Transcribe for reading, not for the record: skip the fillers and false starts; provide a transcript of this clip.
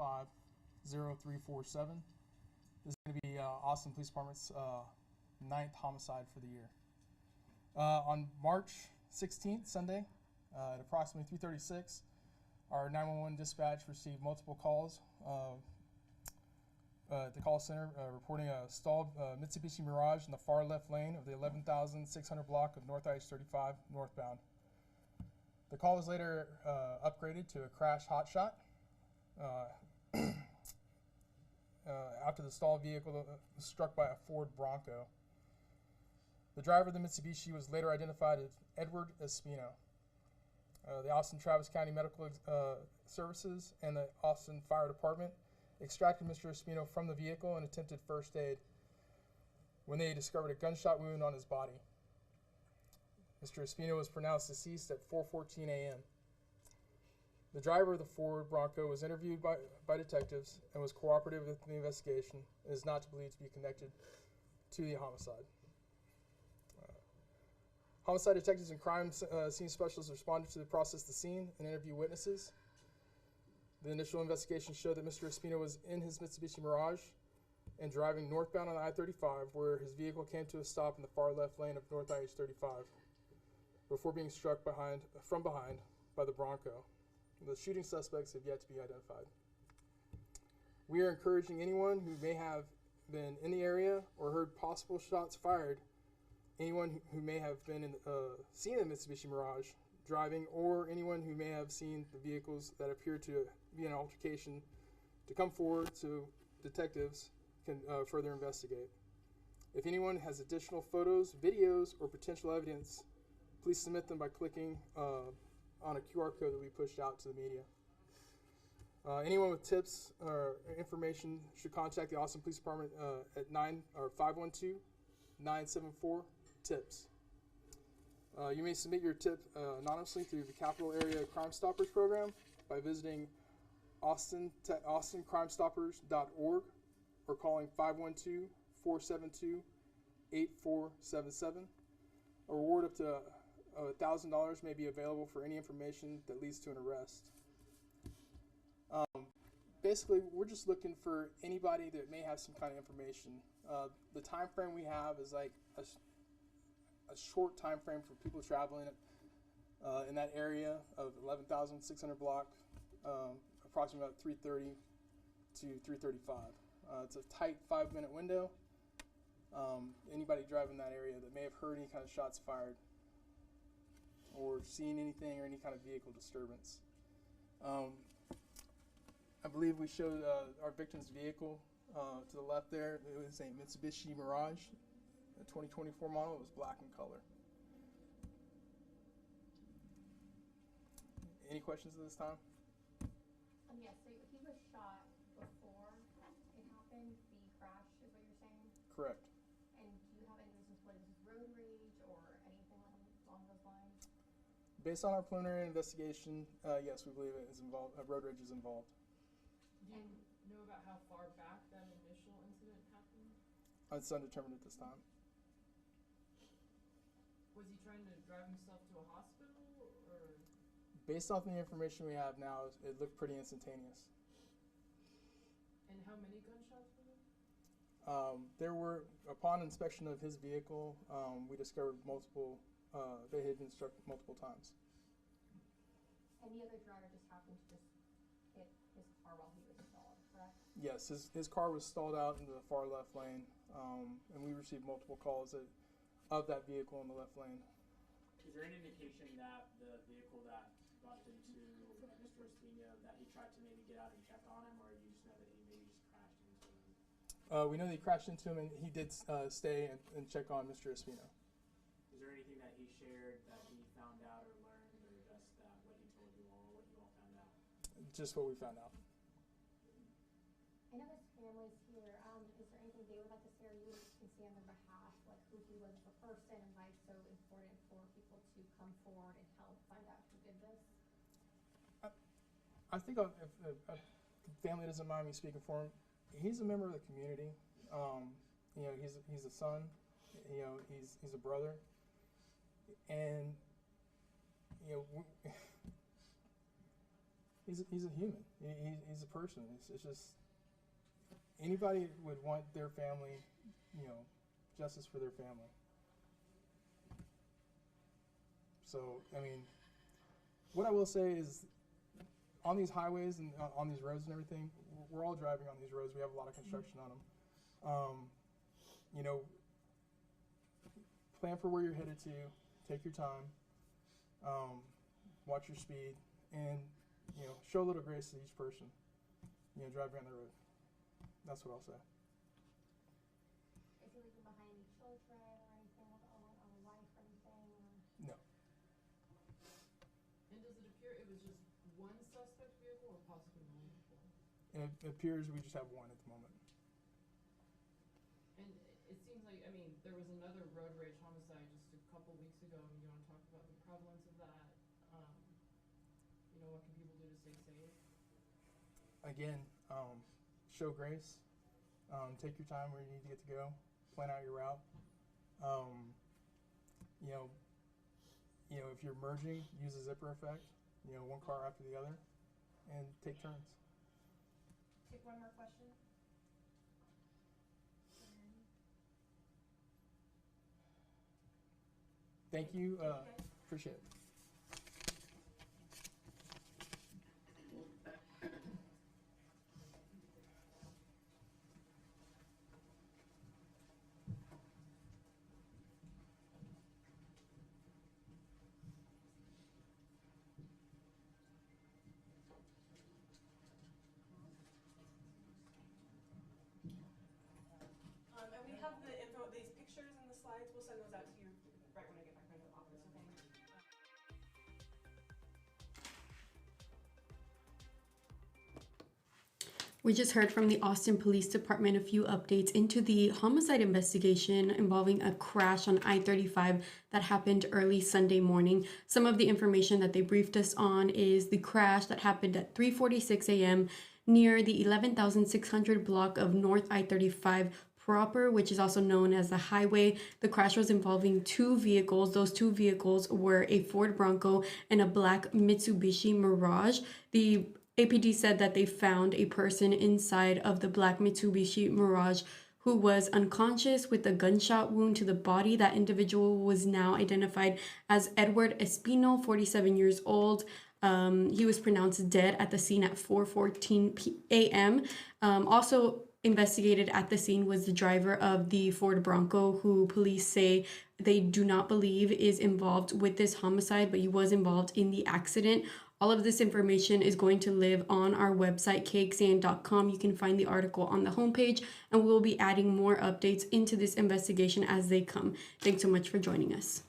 I-35-0347. This is going to be Austin Police Department's 9th homicide for the year. On March 16th, Sunday, at approximately 3:36, our 911 dispatch received multiple calls at the call center reporting a stalled Mitsubishi Mirage in the far left lane of the 11,600 block of North I-35 northbound. The call was later upgraded to a crash hotshot after the stalled vehicle was struck by a Ford Bronco. The driver of the Mitsubishi was later identified as Edward Espino. The Austin Travis County Medical Services and the Austin Fire Department extracted Mr. Espino from the vehicle and attempted first aid when they discovered a gunshot wound on his body. Mr. Espino was pronounced deceased at 4:14 a.m. The driver of the Ford Bronco was interviewed by detectives and was cooperative with the investigation and is not believed to be connected to the homicide. Homicide detectives and crime scene specialists responded to process the scene and interview witnesses. The initial investigation showed that Mr. Espino was in his Mitsubishi Mirage and driving northbound on I-35, where his vehicle came to a stop in the far left lane of North I-35 before being struck from behind by the Bronco. The shooting suspects have yet to be identified. We are encouraging anyone who may have been in the area or heard possible shots fired, anyone who may have been seen the Mitsubishi Mirage driving, or anyone who may have seen the vehicles that appear to be an altercation, to come forward so detectives can further investigate. If anyone has additional photos, videos, or potential evidence, please submit them by clicking on a QR code that we pushed out to the media. Anyone with tips or information should contact the Austin Police Department at 512-974-TIPS. You may submit your tip anonymously through the Capital Area Crime Stoppers program by visiting austincrimestoppers.org or calling 512-472-8477. A reward up to $1,000 may be available for any information that leads to an arrest. Basically, we're just looking for anybody that may have some kind of information. The time frame we have is like a short time frame for people traveling in that area of 11,600 block, approximately about 3:30 to 3:35. It's a tight 5-minute window. Anybody driving that area that may have heard any kind of shots fired or seen anything or any kind of vehicle disturbance. I believe we showed our victim's vehicle to the left there. It was a Mitsubishi Mirage, a 2024 model. It was black in color. Any questions at this time? Yes, so he was shot before it happened, the crash is what you're saying? Correct. And do you have any reasons for this road rage or anything along those lines? Based on our preliminary investigation, yes, we believe it is involved. Road rage is involved. Do you know about how far back that initial incident happened? It's undetermined at this time. Was he trying to drive himself to a hospital, or? Based off the information we have now, it looked pretty instantaneous. And how many gunshots were there? There were, upon inspection of his vehicle, we discovered multiple, they had been struck multiple times. And the other driver just happened to just hit his car while he was stalled, correct? Yes, his car was stalled out into the far left lane, and we received multiple calls of that vehicle in the left lane. Is there any indication that the vehicle that bumped into Mr. Espino, that he tried to maybe get out and check on him, or you just know that he maybe just crashed into him? We know that he crashed into him, and he did stay and check on Mr. Espino. Is there anything that he shared that he found out or learned, or just what he told you all, what you all found out? Just what we found out. I know his family's here. Is there anything they would like to say, or you can say on their behalf, like who he was as a person and why it's so important for people to come forward and help find out who did this? I think if family doesn't mind me speaking for him, he's a member of the community. You know, he's a son. You know, he's a brother, and you know, he's a human. He's a person. It's just anybody would want their family, you know, justice for their family. So, I mean, what I will say is, on these highways and on these roads and everything, we're all driving on these roads. We have a lot of construction on them. You know, plan for where you're headed to. Take your time. Watch your speed, and you know, show a little grace to each person. You know, driving on the road. That's what I'll say. Is he leaving behind any children or anything with a wife or anything? No. And does it appear it was just one suspect vehicle or possibly multiple? It appears we just have one at the moment. And it seems like, I mean, there was another road rage homicide just a couple weeks ago, and you want to talk about the prevalence of that. You know, what can people do to stay safe? Again, show grace. Take your time where you need to get to go. Plan out your route. You know, if you're merging, use the zipper effect. You know, one car after the other, and take turns. Take one more question. Thank you. Appreciate it. And we have the info, these pictures and the slides, we'll send those out to you right when I get back into the office, okay? We just heard from the Austin Police Department a few updates into the homicide investigation involving a crash on I-35 that happened early Sunday morning. Some of the information that they briefed us on is the crash that happened at 3:46 a.m. near the 11,600 block of North I-35 proper, which is also known as the highway. The crash was involving two vehicles. Those two vehicles were a Ford Bronco and a black Mitsubishi Mirage. The APD said that they found a person inside of the black Mitsubishi Mirage who was unconscious with a gunshot wound to the body. That individual was now identified as Edward Espino, 47 years old. He was pronounced dead at the scene at 4:14 a.m. Also investigated at the scene was the driver of the Ford Bronco, who police say they do not believe is involved with this homicide, but he was involved in the accident. All of this information is going to live on our website, kxan.com. You can find the article on the homepage, and we'll be adding more updates into this investigation as they come. Thanks so much for joining us.